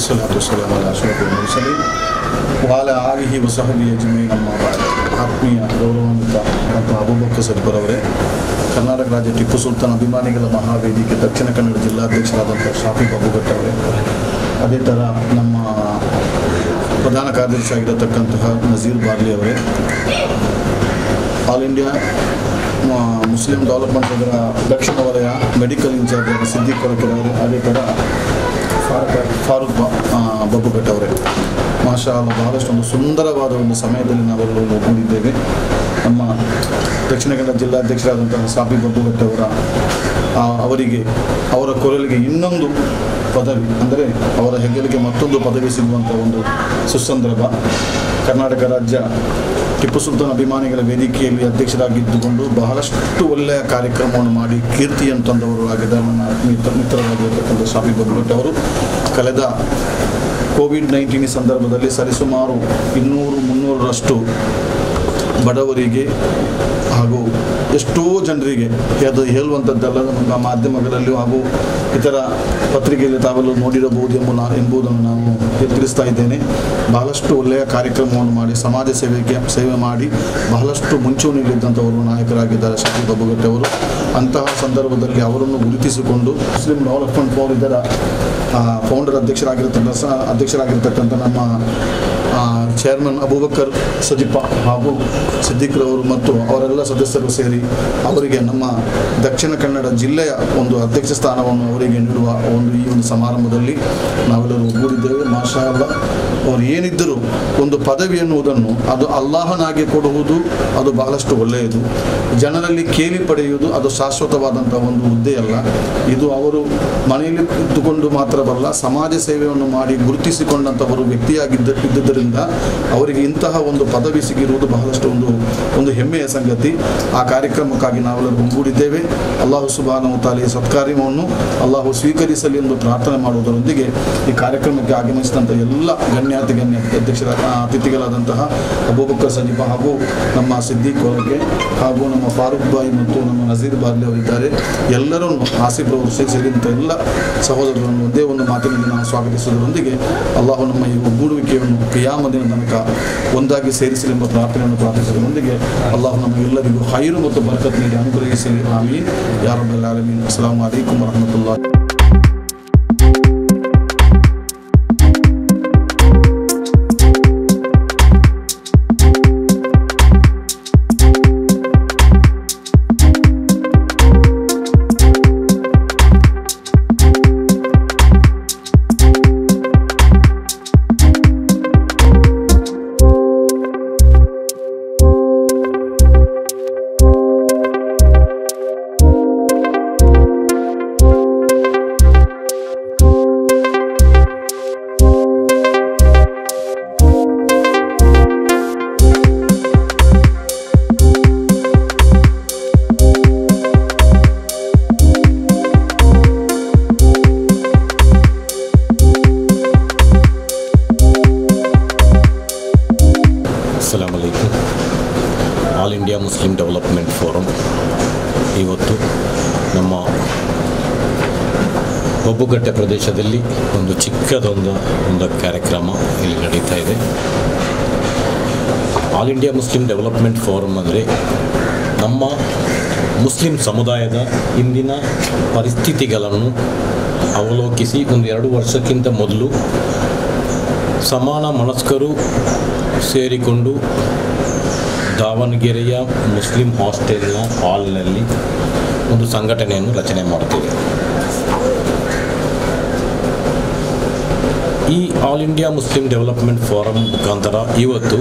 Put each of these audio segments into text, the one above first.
والصلاة والسلام على أشرف المرسلين وعلى آله وصحبه أجمعين أما بعد. ಆತ್ಮೀಯ ಗೌರವಾನ್ವಿತ ಡಾಕ್ಟರ್ ಅಬೂಬಕ್ಕರ್ ಸಜ್ಬರವರೇ, ಕರ್ನಾಟಕ ರಾಜ್ಯ ಟಿಪ್ಪು ಸುಲ್ತಾನ್ ಅಭಿಮಾನಿಗಳ ಮಹಾವೇದಿಕೆ ದಕ್ಷಿಣ ಕನ್ನಡ ಜಿಲ್ಲಾಧ್ಯಕ್ಷರಾದಂಥ ಶಾಫಿ ಬಾಬುಘಟ್ ಅವರೇ, ಅದೇ ಥರ ನಮ್ಮ ಪ್ರಧಾನ ಕಾರ್ಯದರ್ಶಿ ಆಗಿರತಕ್ಕಂತಹ ನಜೀರ್ ಬಾರ್ಲಿ ಅವರೇ, ಆಲ್ ಇಂಡಿಯಾ ಮುಸ್ಲಿಂ ಡೆವಲಪ್ಮೆಂಟ್ ಅದರ ದಕ್ಷಿಣ ವಲಯ ಮೆಡಿಕಲ್ ಇನ್ಚಾರ್ಜ್ ಸಿದ್ದಿಕ್ ಕೊರಕೆರವರು, ಅದೇ ಥರ ಫಾರೂಕ್ ಬಾಬುಘಟ್ ಅವರೇ, ಮಾಷಾ ಅಲ್ಲಾ ಬಹಳಷ್ಟು ಒಂದು ಸುಂದರವಾದ ಒಂದು ಸಮಯದಲ್ಲಿ ನಾವೆಲ್ಲರೂ ಒಗ್ಗೂಡಿದ್ದೇವೆ. ನಮ್ಮ ದಕ್ಷಿಣ ಕನ್ನಡ ಜಿಲ್ಲಾಧ್ಯಕ್ಷರಾದಂತಹ ಶಾಫಿ ಬಾಬುಘಟ್ ಅವರಿಗೆ ಅವರ ಕೊರಲಿಗೆ ಇನ್ನೊಂದು ಪದವಿ ಅಂದರೆ ಅವರ ಹೆಗ್ಗಳಿಕೆ ಮತ್ತೊಂದು ಪದವಿ ಸಿಗುವಂಥ ಒಂದು ಸುಸಂದರ್ಭ. ಕರ್ನಾಟಕ ರಾಜ್ಯ ಟಿಪ್ಪು ಸುಲ್ತಾನ್ ಅಭಿಮಾನಿಗಳ ವೇದಿಕೆಯಲ್ಲಿ ಅಧ್ಯಕ್ಷರಾಗಿದ್ದುಕೊಂಡು ಬಹಳಷ್ಟು ಒಳ್ಳೆಯ ಕಾರ್ಯಕ್ರಮವನ್ನು ಮಾಡಿ ಕೀರ್ತಿಯನ್ನು ತಂದವರು ಆಗಿದ್ದ ನನ್ನ ಮಿತ್ರರಾಗಿರ್ತಕ್ಕಂಥ ಶಾಫಿ ಬಾಬುಘಟ್ ಅವರು ಕಳೆದ ಕೋವಿಡ್-19 ಸಂದರ್ಭದಲ್ಲಿ ಸರಿಸುಮಾರು 200-300ರಷ್ಟು ಬಡವರಿಗೆ ಹಾಗೂ ಎಷ್ಟೋ ಜನರಿಗೆ ಅದು ಹೇಳುವಂಥದ್ದಲ್ಲ, ನಮ್ಮ ಮಾಧ್ಯಮಗಳಲ್ಲಿಯೂ ಹಾಗೂ ಇತರ ಪತ್ರಿಕೆಯಲ್ಲಿ ತಾವೆಲ್ಲೂ ನೋಡಿರಬಹುದು ಎಂಬುದನ್ನು ನಾನು ತಿಳಿಸ್ತಾ ಇದ್ದೇನೆ. ಬಹಳಷ್ಟು ಒಳ್ಳೆಯ ಕಾರ್ಯಕ್ರಮವನ್ನು ಮಾಡಿ ಸಮಾಜ ಸೇವೆ ಮಾಡಿ ಬಹಳಷ್ಟು ಮುಂಚೂಣಿಯಲ್ಲಿದ್ದಂಥವರು ನಾಯಕರಾಗಿದ್ದಾರೆ ಶಾಫಿ ಬಾಬುಘಟ್ ಅವರು. ಅಂತಹ ಸಂದರ್ಭದಲ್ಲಿ ಅವರನ್ನು ಗುರುತಿಸಿಕೊಂಡು ಮುಸ್ಲಿಂ ಡೆವಲಪ್ಮೆಂಟ್ ಫೋರಂ ಇದರ ಫೌಂಡರ್ ಅಧ್ಯಕ್ಷರಾಗಿರ್ತಕ್ಕಂಥ ನಮ್ಮ ಚೇರ್ಮನ್ ಅಬೂಬಕ್ಕರ್ ಸಜಿಪ ಹಾಗೂ ಸಿದ್ದಿಕ್ರವರು ಮತ್ತು ಅವರೆಲ್ಲ ಸದಸ್ಯರು ಸೇರಿ ಅವರಿಗೆ ನಮ್ಮ ದಕ್ಷಿಣ ಕನ್ನಡ ಜಿಲ್ಲೆಯ ಒಂದು ಅಧ್ಯಕ್ಷ ಸ್ಥಾನವನ್ನು ಅವರಿಗೆ ನೀಡುವ ಈ ಒಂದು ಸಮಾರಂಭದಲ್ಲಿ ನಾವೆಲ್ಲರೂ ಒಗ್ಗೂಡಿದ್ದೇವೆ. ಮಾಷಾ ಅಲ್ಲಾ, ಅವರು ಏನಿದ್ದರೂ ಒಂದು ಪದವಿ ಎನ್ನುವುದನ್ನು ಅದು ಅಲ್ಲಾಹನಾಗಿ ಕೊಡುವುದು ಅದು ಬಹಳಷ್ಟು ಒಳ್ಳೆಯದು. ಜನರಲ್ಲಿ ಕೇಳಿ ಪಡೆಯುವುದು ಅದು ಶಾಶ್ವತವಾದಂಥ ಒಂದು ಹುದ್ದೆಯಲ್ಲ. ಇದು ಅವರು ಮನೆಯಲ್ಲಿ ಇದ್ದುಕೊಂಡು ಮಾತ್ರವಲ್ಲ, ಸಮಾಜ ಸೇವೆಯನ್ನು ಮಾಡಿ ಗುರುತಿಸಿಕೊಂಡಂಥವರು ವ್ಯಕ್ತಿಯಾಗಿದ್ದರಿಂದ ಅವರಿಗೆ ಇಂತಹ ಒಂದು ಪದವಿ ಸಿಗಿರುವುದು ಬಹಳಷ್ಟು ಒಂದು ಹೆಮ್ಮೆಯ ಸಂಗತಿ. ಆ ಕಾರ್ಯಕ್ರಮಕ್ಕಾಗಿ ನಾವೆಲ್ಲರೂ ಒಗ್ಗೂಡಿದ್ದೇವೆ. ಅಲ್ಲಾಹು ಸುಬ್ಹಾನಹು ವ ತಆಲಾ ಸತ್ಕಾರ್ಯವನ್ನು ಅಲ್ಲಾಹು ಸ್ವೀಕರಿಸಲಿ ಎಂದು ಪ್ರಾರ್ಥನೆ ಮಾಡುವುದರೊಂದಿಗೆ ಈ ಕಾರ್ಯಕ್ರಮಕ್ಕೆ ಆಗಮಿಸಿದಂಥ ಎಲ್ಲ ಗಣ್ಯ ಅತಿಥಿಗಳಾದಂತಹ ಅಬೂಬಕ್ಕರ್ ಸಜಿಪ ಹಾಗೂ ನಮ್ಮ ಸಿದ್ದಿಕ್ ಅವರಿಗೆ ಹಾಗೂ ನಮ್ಮ ಫಾರೂಕ್ ಬಾಯಿ ಮತ್ತು ನಮ್ಮ ನಜೀರ್ ಬಾರ್ಲಿ ಅವರಿದ್ದಾರೆ. ಎಲ್ಲರನ್ನು ಆಸಿಫ್ ಅವರು ಸೇರಿದಂಥ ಎಲ್ಲ ಸಹೋದರರನ್ನು ಒಂದೇ ಒಂದು ಮಾತಿನಲ್ಲಿ ನಾವು ಸ್ವಾಗತಿಸುವುದರೊಂದಿಗೆ ಅಲ್ಲಾಹು ನಮ್ಮ ಈ ಒಗ್ಗೂಡುವಿಕೆಯನ್ನು ಕಿಯಾಮತಿನ ತನಕ ಒಂದಾಗಿ ಸೇರಿಸಲಿ ಎಂಬ ಪ್ರಾರ್ಥನೆಯನ್ನು ಪ್ರಾರ್ಥಿಸುವುದರೊಂದಿಗೆ ಅಲ್ಲಾಹು ನಮಗೆಲ್ಲರಿಗೂ ಖೈರು ಮತ್ತು ಬರಕತ್ ನೀಡಿ ಅನುಗ್ರಹಿಸಲಿ. ಆಮೀನ್ ಯಾ ರಬ್ಬಲ್ ಆಲಮೀನ್. ಅಸ್ಸಲಾಮು ಅಲೈಕುಂ ವರಹಮತುಲ್ಲಾಹಿ. ಅಸ್ಸಲಾಮು ಅಲೈಕುಂ. All India Muslim development forum ಇವತ್ತು ನಮ್ಮ ಬಬ್ಬುಗಟ್ಟೆ ಪ್ರದೇಶದಲ್ಲಿ ಒಂದು ಚಿಕ್ಕದೊಂದು ಕಾರ್ಯಕ್ರಮ ಇಲ್ಲಿ ನಡೀತಾ ಇದೆ. All India Muslim development forum ಅಂದರೆ ನಮ್ಮ ಮುಸ್ಲಿಂ ಸಮುದಾಯದ ಇಂದಿನ ಪರಿಸ್ಥಿತಿಗಳನ್ನು ಅವಲೋಕಿಸಿ 1-2 ವರ್ಷಕ್ಕಿಂತ ಮೊದಲು ಸಮಾನ ಮನಸ್ಕರು ಸೇರಿಕೊಂಡು ದಾವಣಗೆರೆಯ ಮುಸ್ಲಿಂ ಹಾಸ್ಟೆಲ್ನ ಹಾಲ್ನಲ್ಲಿ ಒಂದು ಸಂಘಟನೆಯನ್ನು ರಚನೆ ಮಾಡುತ್ತೇವೆ. ಈ all India Muslim development forum ಮುಖಾಂತರ ಇವತ್ತು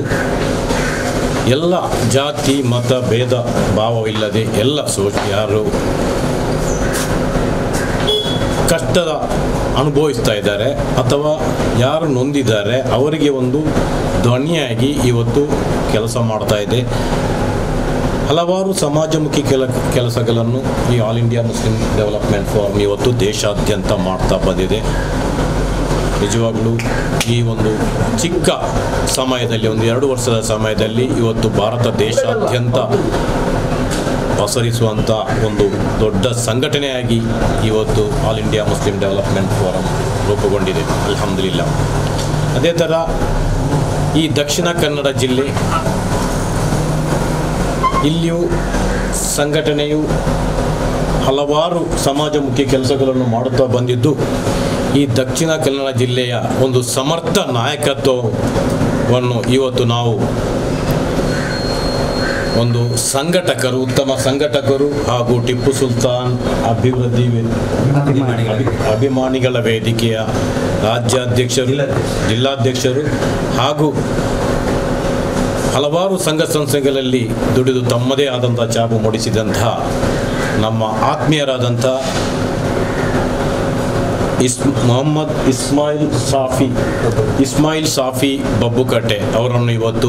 ಎಲ್ಲ ಜಾತಿ ಮತ ಭೇದ ಭಾವವಿಲ್ಲದೆ ಎಲ್ಲ ಯಾರು ಕಷ್ಟದ ಅನುಭವಿಸ್ತಾ ಇದ್ದಾರೆ ಅಥವಾ ಯಾರು ನೊಂದಿದ್ದಾರೆ ಅವರಿಗೆ ಒಂದು ಧ್ವನಿಯಾಗಿ ಇವತ್ತು ಕೆಲಸ ಮಾಡ್ತಾ ಇದೆ. ಹಲವಾರು ಸಮಾಜಮುಖಿ ಕೆಲಸಗಳನ್ನು ಈ all India Muslim development forum ಇವತ್ತು ದೇಶಾದ್ಯಂತ ಮಾಡ್ತಾ ಬಂದಿದೆ. ನಿಜವಾಗಲೂ ಈ ಒಂದು ಚಿಕ್ಕ ಸಮಯದಲ್ಲಿ 1-2 ವರ್ಷದ ಸಮಯದಲ್ಲಿ ಇವತ್ತು ಭಾರತ ದೇಶಾದ್ಯಂತ ಪಸರಿಸುವಂಥ ಒಂದು ದೊಡ್ಡ ಸಂಘಟನೆಯಾಗಿ ಇವತ್ತು all India Muslim development forum ರೂಪುಗೊಂಡಿದೆ, ಅಲ್ಹಮ್ದುಲಿಲ್ಲಾ. ಅದೇ ಥರ ಈ ದಕ್ಷಿಣ ಕನ್ನಡ ಜಿಲ್ಲೆ ಇಲ್ಲಿಯೂ ಸಂಘಟನೆಯು ಹಲವಾರು ಸಮಾಜಮುಖಿ ಕೆಲಸಗಳನ್ನು ಮಾಡುತ್ತಾ ಬಂದಿದ್ದು, ಈ ದಕ್ಷಿಣ ಕನ್ನಡ ಜಿಲ್ಲೆಯ ಒಂದು ಸಮರ್ಥ ನಾಯಕತ್ವವನ್ನು ಇವತ್ತು ನಾವು ಒಂದು ಸಂಘಟಕರು, ಉತ್ತಮ ಸಂಘಟಕರು ಹಾಗೂ ಟಿಪ್ಪು ಸುಲ್ತಾನ್ ಅಭಿಮಾನಿಗಳ ವೇದಿಕೆಯ ರಾಜ್ಯಾಧ್ಯಕ್ಷರು, ಜಿಲ್ಲಾಧ್ಯಕ್ಷರು ಹಾಗೂ ಹಲವಾರು ಸಂಘ ಸಂಸ್ಥೆಗಳಲ್ಲಿ ದುಡಿದು ತಮ್ಮದೇ ಆದಂಥ ಛಾಪು ಮೂಡಿಸಿದಂತಹ ನಮ್ಮ ಆತ್ಮೀಯರಾದಂಥ ಮೊಹಮ್ಮದ್ ಇಸ್ಮಾಯಿಲ್ ಸಾಫಿ ಬಬ್ಬುಕಟ್ಟೆ ಅವರನ್ನು ಇವತ್ತು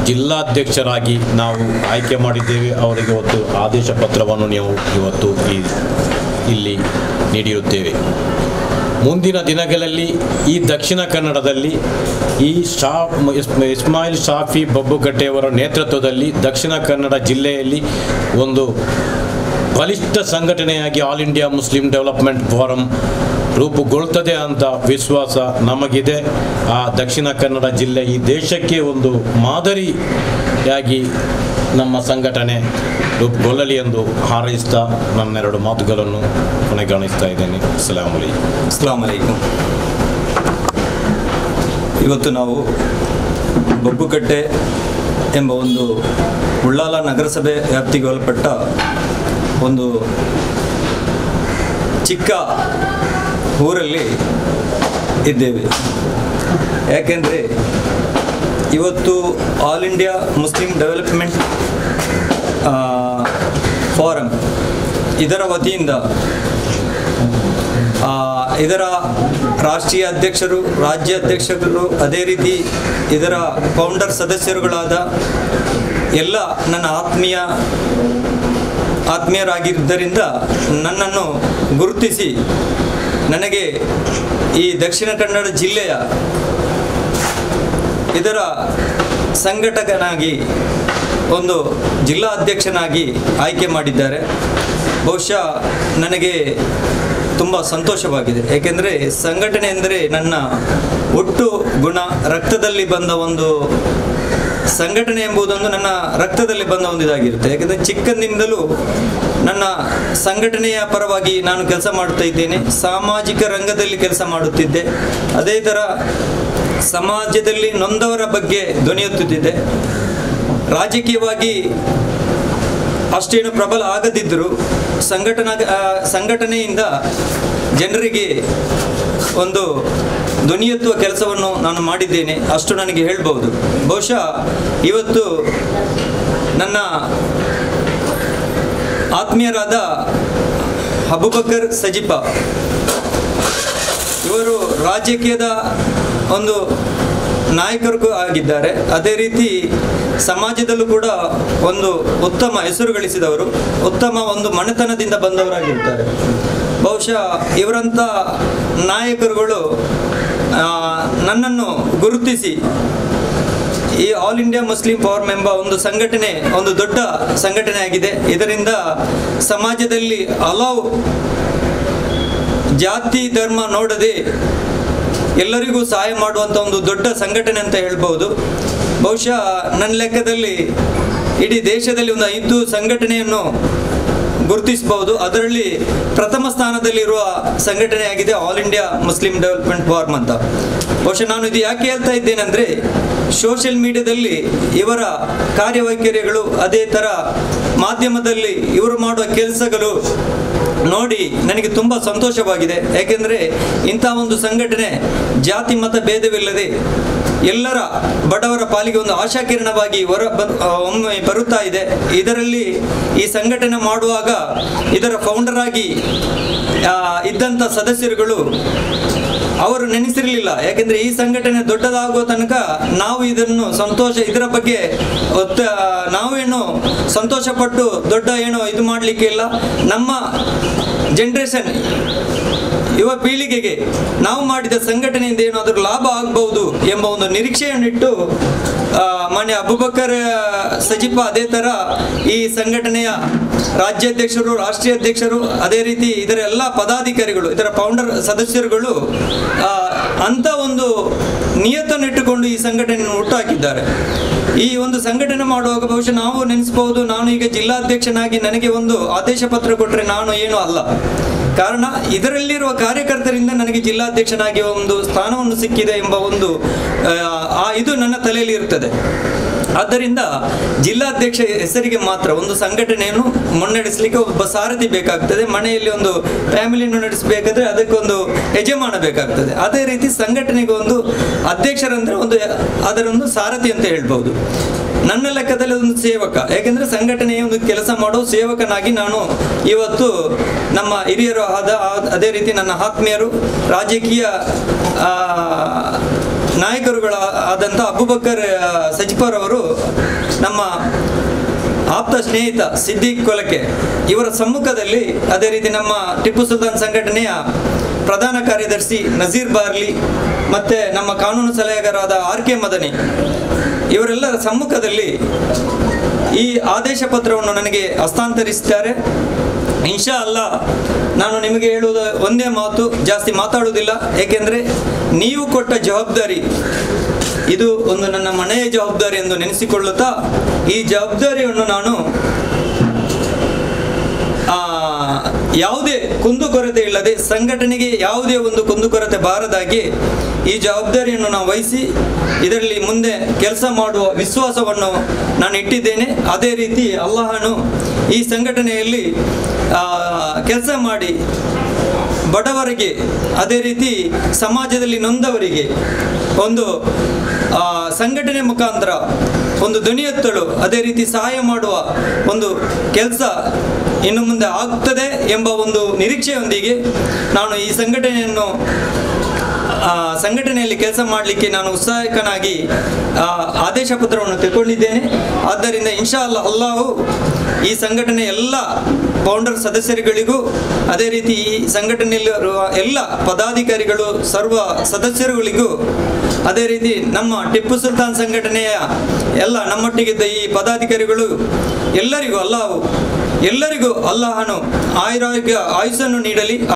ಜಿಲ್ಲಾಧ್ಯಕ್ಷರಾಗಿ ನಾವು ಆಯ್ಕೆ ಮಾಡಿದ್ದೇವೆ. ಅವರಿಗೆ ಇವತ್ತು ಆದೇಶ ಪತ್ರವನ್ನು ನಾವು ಇವತ್ತು ಇಲ್ಲಿ ನೀಡಿರುತ್ತೇವೆ. ಮುಂದಿನ ದಿನಗಳಲ್ಲಿ ಈ ದಕ್ಷಿಣ ಕನ್ನಡದಲ್ಲಿ ಈ ಇಸ್ಮಾಯಿಲ್ ಸಾಫಿ ಬಬ್ಬುಕಟ್ಟೆಯವರ ನೇತೃತ್ವದಲ್ಲಿ ದಕ್ಷಿಣ ಕನ್ನಡ ಜಿಲ್ಲೆಯಲ್ಲಿ ಒಂದು ಬಲಿಷ್ಠ ಸಂಘಟನೆಯಾಗಿ all India Muslim development forum ರೂಪುಗೊಳ್ಳುತ್ತದೆ ಅಂತ ವಿಶ್ವಾಸ ನಮಗಿದೆ. ಆ ದಕ್ಷಿಣ ಕನ್ನಡ ಜಿಲ್ಲೆ ಈ ದೇಶಕ್ಕೆ ಒಂದು ಮಾದರಿಯಾಗಿ ನಮ್ಮ ಸಂಘಟನೆ ರೂಪುಗೊಳ್ಳಲಿ ಎಂದು ಹಾರೈಸ್ತಾ ನನ್ನೆರಡು ಮಾತುಗಳನ್ನು ಕೊನೆಗಾಣಿಸ್ತಾ ಇದ್ದೇನೆ. ಅಸ್ಸಲಾಮು ಅಲೈಕುಂ. ಇವತ್ತು ನಾವು ಬಬ್ಬುಕಟ್ಟೆ ಎಂಬ ಒಂದು ಉಳ್ಳಾಲ ನಗರಸಭೆ ವ್ಯಾಪ್ತಿಗೆ ಒಳಪಟ್ಟ ಒಂದು ಚಿಕ್ಕ ಊರಲ್ಲಿ ಇದ್ದೇವೆ. ಯಾಕೆಂದರೆ ಇವತ್ತು all India Muslim development forum ಇದರ ವತಿಯಿಂದ ಇದರ ರಾಷ್ಟ್ರೀಯ ಅಧ್ಯಕ್ಷರು, ರಾಜ್ಯಾಧ್ಯಕ್ಷರು, ಅದೇ ರೀತಿ ಇದರ ಫೌಂಡರ್ ಸದಸ್ಯರುಗಳಾದ ಎಲ್ಲ ನನ್ನ ಆತ್ಮೀಯರಾಗಿದ್ದರಿಂದ ನನ್ನನ್ನು ಗುರುತಿಸಿ ನನಗೆ ಈ ದಕ್ಷಿಣ ಕನ್ನಡ ಜಿಲ್ಲೆಯ ಇದರ ಸಂಘಟಕನಾಗಿ ಒಂದು ಜಿಲ್ಲಾ ಅಧ್ಯಕ್ಷನಾಗಿ ಆಯ್ಕೆ ಮಾಡಿದ್ದಾರೆ. ಬಹುಶಃ ನನಗೆ ತುಂಬ ಸಂತೋಷವಾಗಿದೆ. ಏಕೆಂದರೆ ಸಂಘಟನೆ ಎಂದರೆ ನನ್ನ ಒಟ್ಟು ಗುಣ, ರಕ್ತದಲ್ಲಿ ಬಂದ ಒಂದು ಸಂಘಟನೆ ಎಂಬುದೊಂದು ನನ್ನ ರಕ್ತದಲ್ಲಿ ಬಂದ ಒಂದು ಇದಾಗಿರುತ್ತೆ. ಯಾಕೆಂದರೆ ಚಿಕ್ಕಂದಿನಿಂದಲೂ ನನ್ನ ಸಂಘಟನೆಯ ಪರವಾಗಿ ನಾನು ಕೆಲಸ ಮಾಡುತ್ತಾ ಇದ್ದೇನೆ. ಸಾಮಾಜಿಕ ರಂಗದಲ್ಲಿ ಕೆಲಸ ಮಾಡುತ್ತಿದ್ದೆ. ಅದೇ ಥರ ಸಮಾಜದಲ್ಲಿ ನೊಂದವರ ಬಗ್ಗೆ ಧ್ವನಿ ಎತ್ತುತ್ತಿದ್ದೆ. ರಾಜಕೀಯವಾಗಿ ಅಷ್ಟೇನು ಪ್ರಬಲ ಆಗದಿದ್ದರೂ ಸಂಘಟನೆಯಿಂದ ಜನರಿಗೆ ಒಂದು ಧ್ವನಿ ಎತ್ತುವ ಕೆಲಸವನ್ನು ನಾನು ಮಾಡಿದ್ದೇನೆ, ಅಷ್ಟು ನನಗೆ ಹೇಳ್ಬೋದು. ಬಹುಶಃ ಇವತ್ತು ನನ್ನ ಆತ್ಮೀಯರಾದ ಅಬುಬಕರ್ ಸಜಿಪ ಇವರು ರಾಜಕೀಯದ ಒಂದು ನಾಯಕರು ಆಗಿದ್ದಾರೆ. ಅದೇ ರೀತಿ ಸಮಾಜದಲ್ಲೂ ಕೂಡ ಒಂದು ಉತ್ತಮ ಹೆಸರು ಗಳಿಸಿದವರು, ಉತ್ತಮ ಒಂದು ಮನೆತನದಿಂದ ಬಂದವರಾಗಿರ್ತಾರೆ. ಬಹುಶಃ ಇವರಂಥ ನಾಯಕರುಗಳು ನನ್ನನ್ನು ಗುರುತಿಸಿ ಈ ಆಲ್ ಇಂಡಿಯಾ ಮುಸ್ಲಿಂ ಫೋರಂ ಎಂಬ ಒಂದು ಸಂಘಟನೆ ಒಂದು ದೊಡ್ಡ ಸಂಘಟನೆ ಆಗಿದೆ. ಇದರಿಂದ ಸಮಾಜದಲ್ಲಿ ಹಲವು ಜಾತಿ ಧರ್ಮ ನೋಡದೆ ಎಲ್ಲರಿಗೂ ಸಹಾಯ ಮಾಡುವಂಥ ಒಂದು ದೊಡ್ಡ ಸಂಘಟನೆ ಅಂತ ಹೇಳ್ಬೋದು. ಬಹುಶಃ ನನ್ನ ಲೆಕ್ಕದಲ್ಲಿ ಇಡೀ ದೇಶದಲ್ಲಿ ಒಂದು 5 ಸಂಘಟನೆಯನ್ನು ಗುರುತಿಸಬಹುದು. ಅದರಲ್ಲಿ ಪ್ರಥಮ ಸ್ಥಾನದಲ್ಲಿರುವ ಸಂಘಟನೆಯಾಗಿದೆ all India Muslim development forum ಅಂತ. ಬಹುಶಃ ನಾನು ಇದು ಯಾಕೆ ಹೇಳ್ತಾ ಇದ್ದೇನೆಂದರೆ, ಸೋಷಿಯಲ್ ಮೀಡಿಯಾದಲ್ಲಿ ಇವರ ಕಾರ್ಯವೈಖರಿಗಳು, ಅದೇ ಥರ ಮಾಧ್ಯಮದಲ್ಲಿ ಇವರು ಮಾಡುವ ಕೆಲಸಗಳು ನೋಡಿ ನನಗೆ ತುಂಬ ಸಂತೋಷವಾಗಿದೆ. ಯಾಕೆಂದರೆ ಇಂಥ ಒಂದು ಸಂಘಟನೆ ಜಾತಿ ಮತ ಭೇದವಿಲ್ಲದೆ ಎಲ್ಲರ ಬಡವರ ಪಾಲಿಗೆ ಒಂದು ಆಶಾಕಿರಣವಾಗಿ ಒಮ್ಮೆ ಬರುತ್ತಾ ಇದೆ. ಇದರಲ್ಲಿ ಈ ಸಂಘಟನೆ ಮಾಡುವಾಗ ಇದರ ಫೌಂಡರ್ ಆಗಿ ಇದ್ದಂಥ ಸದಸ್ಯರುಗಳು ಅವರು ನೆನೆಸಿರಲಿಲ್ಲ. ಯಾಕೆಂದರೆ ಈ ಸಂಘಟನೆ ದೊಡ್ಡದಾಗುವ ತನಕ ನಾವು ಇದನ್ನು ಇದರ ಬಗ್ಗೆ ನಾವೇನು ಸಂತೋಷಪಟ್ಟು ದೊಡ್ಡ ಏನೋ ಇದು ಮಾಡಲಿಕ್ಕೆ ಇಲ್ಲ. ನಮ್ಮ ಜನ್ರೇಷನ್ ಯುವ ಪೀಳಿಗೆಗೆ ನಾವು ಮಾಡಿದ ಸಂಘಟನೆಯಿಂದ ಏನಾದರೂ ಲಾಭ ಆಗಬಹುದು ಎಂಬ ಒಂದು ನಿರೀಕ್ಷೆಯನ್ನಿಟ್ಟು ಮಾನ್ಯ ಅಬೂಬಕರ್ ಸಜಿಪ ಅದೇ ಥರ ಈ ಸಂಘಟನೆಯ ರಾಜ್ಯಾಧ್ಯಕ್ಷರು, ರಾಷ್ಟ್ರೀಯ ಅಧ್ಯಕ್ಷರು, ಅದೇ ರೀತಿ ಇದರ ಎಲ್ಲ ಪದಾಧಿಕಾರಿಗಳು, ಇದರ ಫೌಂಡರ್ ಸದಸ್ಯರುಗಳು ಅಂಥ ಒಂದು ನಿಯತನ್ನಿಟ್ಟುಕೊಂಡು ಈ ಸಂಘಟನೆಯನ್ನು ಹುಟ್ಟುಹಾಕಿದ್ದಾರೆ. ಈ ಒಂದು ಸಂಘಟನೆ ಮಾಡುವಾಗ ಬಹುಶಃ ನಾವು ನೆನೆಸ್ಬೋದು, ನಾನು ಈಗ ಜಿಲ್ಲಾಧ್ಯಕ್ಷನಾಗಿ ನನಗೆ ಒಂದು ಆದೇಶ ಪತ್ರ ಕೊಟ್ಟರೆ ನಾನು ಏನೂ ಅಲ್ಲ. ಕಾರಣ ಇದರಲ್ಲಿರುವ ಕಾರ್ಯಕರ್ತರಿಂದ ನನಗೆ ಜಿಲ್ಲಾಧ್ಯಕ್ಷನಾಗಿ ಒಂದು ಸ್ಥಾನವನ್ನು ಸಿಕ್ಕಿದೆ ಎಂಬ ಒಂದು ಇದು ನನ್ನ ತಲೆಯಲ್ಲಿ ಇರ್ತದೆ. ಆದ್ದರಿಂದ ಜಿಲ್ಲಾಧ್ಯಕ್ಷ ಹೆಸರಿಗೆ ಮಾತ್ರ ಒಂದು ಸಂಘಟನೆಯನ್ನು ಮುನ್ನಡೆಸಲಿಕ್ಕೆ ಒಬ್ಬ ಸಾರಥಿ ಬೇಕಾಗ್ತದೆ. ಮನೆಯಲ್ಲಿ ಒಂದು ಫ್ಯಾಮಿಲಿಯನ್ನು ನಡೆಸಬೇಕಾದ್ರೆ ಅದಕ್ಕೊಂದು ಯಜಮಾನ ಬೇಕಾಗ್ತದೆ. ಅದೇ ರೀತಿ ಸಂಘಟನೆಗೆ ಒಂದು ಅಧ್ಯಕ್ಷರಂದ್ರೆ ಅದರೊಂದು ಸಾರಥಿ ಅಂತ ಹೇಳ್ಬೋದು. ನನ್ನ ಲೆಕ್ಕದಲ್ಲಿ ಒಂದು ಸೇವಕ, ಯಾಕೆಂದರೆ ಸಂಘಟನೆಯ ಒಂದು ಕೆಲಸ ಮಾಡೋ ಸೇವಕನಾಗಿ ನಾನು ಇವತ್ತು ನಮ್ಮ ಹಿರಿಯರು ಅದೇ ರೀತಿ ನನ್ನ ಆತ್ಮೀಯರು, ರಾಜಕೀಯ ನಾಯಕರುಗಳಾದಂಥ ಅಬೂಬಕರ್ ಸಜಿಪರವರು, ನಮ್ಮ ಆಪ್ತ ಸ್ನೇಹಿತ ಸಿದ್ದಿಕ್ ಕೊಲಕೆ ಇವರ ಸಮ್ಮುಖದಲ್ಲಿ, ಅದೇ ರೀತಿ ನಮ್ಮ ಟಿಪ್ಪು ಸುಲ್ತಾನ್ ಸಂಘಟನೆಯ ಪ್ರಧಾನ ಕಾರ್ಯದರ್ಶಿ ನಜೀರ್ ಬಾರ್ಲಿ ಮತ್ತು ನಮ್ಮ ಕಾನೂನು ಸಲಹೆಗಾರರಾದ RK ಮದನಿ ಇವರೆಲ್ಲರ ಸಮ್ಮುಖದಲ್ಲಿ ಈ ಆದೇಶ ಪತ್ರವನ್ನು ನನಗೆ ಹಸ್ತಾಂತರಿಸಿದ್ದಾರೆ. ಇನ್ಶಾ ಅಲ್ಲಾ ನಾನು ನಿಮಗೆ ಹೇಳುವುದು ಒಂದೇ ಮಾತು, ಜಾಸ್ತಿ ಮಾತಾಡುವುದಿಲ್ಲ. ಏಕೆಂದರೆ ನೀವು ಕೊಟ್ಟ ಜವಾಬ್ದಾರಿ ಇದು ಒಂದು ನನ್ನ ಮನೆಯ ಜವಾಬ್ದಾರಿ ಎಂದು ನೆನೆಸಿಕೊಳ್ಳುತ್ತಾ ಈ ಜವಾಬ್ದಾರಿಯನ್ನು ನಾನು ಯಾವುದೇ ಕುಂದುಕೊರತೆ ಇಲ್ಲದೆ, ಸಂಘಟನೆಗೆ ಯಾವುದೇ ಒಂದು ಕುಂದುಕೊರತೆ ಬಾರದಾಗಿ ಈ ಜವಾಬ್ದಾರಿಯನ್ನು ನಾವು ವಹಿಸಿ ಇದರಲ್ಲಿ ಮುಂದೆ ಕೆಲಸ ಮಾಡುವ ವಿಶ್ವಾಸವನ್ನು ನಾನು ಇಟ್ಟಿದ್ದೇನೆ. ಅದೇ ರೀತಿ ಅಲ್ಲಾಹನು ಈ ಸಂಘಟನೆಯಲ್ಲಿ ಕೆಲಸ ಮಾಡಿ ಬಡವರಿಗೆ, ಅದೇ ರೀತಿ ಸಮಾಜದಲ್ಲಿ ನೊಂದವರಿಗೆ ಒಂದು ಸಂಘಟನೆ ಮುಖಾಂತರ ಒಂದು ಧ್ವನಿ ಎತ್ತಲು, ಅದೇ ರೀತಿ ಸಹಾಯ ಮಾಡುವ ಒಂದು ಕೆಲಸ ಇನ್ನು ಮುಂದೆ ಆಗ್ತದೆ ಎಂಬ ಒಂದು ನಿರೀಕ್ಷೆಯೊಂದಿಗೆ ನಾನು ಈ ಸಂಘಟನೆಯಲ್ಲಿ ಕೆಲಸ ಮಾಡಲಿಕ್ಕೆ ನಾನು ಉತ್ಸಾಹಕನಾಗಿ ಆದೇಶ ಪತ್ರವನ್ನು ತೆಗೆದುಕೊಂಡಿದ್ದೇನೆ. ಆದ್ದರಿಂದ ಇನ್ಶಾ ಅಲ್ಲಾಹು ಈ ಸಂಘಟನೆ ಎಲ್ಲ ಫೌಂಡರ್ ಸದಸ್ಯರುಗಳಿಗೂ, ಅದೇ ರೀತಿ ಈ ಸಂಘಟನೆಯಲ್ಲಿರುವ ಎಲ್ಲ ಪದಾಧಿಕಾರಿಗಳು, ಸರ್ವ ಸದಸ್ಯರುಗಳಿಗೂ, ಅದೇ ರೀತಿ ನಮ್ಮ ಟಿಪ್ಪು ಸುಲ್ತಾನ್ ಸಂಘಟನೆಯ ಎಲ್ಲ ನಮ್ಮೊಟ್ಟಿಗಿದ್ದ ಈ ಪದಾಧಿಕಾರಿಗಳು ಎಲ್ಲರಿಗೂ ಅಲ್ಲಾಹನು ಆಯುರಾರೋಗ್ಯ ಆಯುಷನ್ನು ನೀಡಲಿ.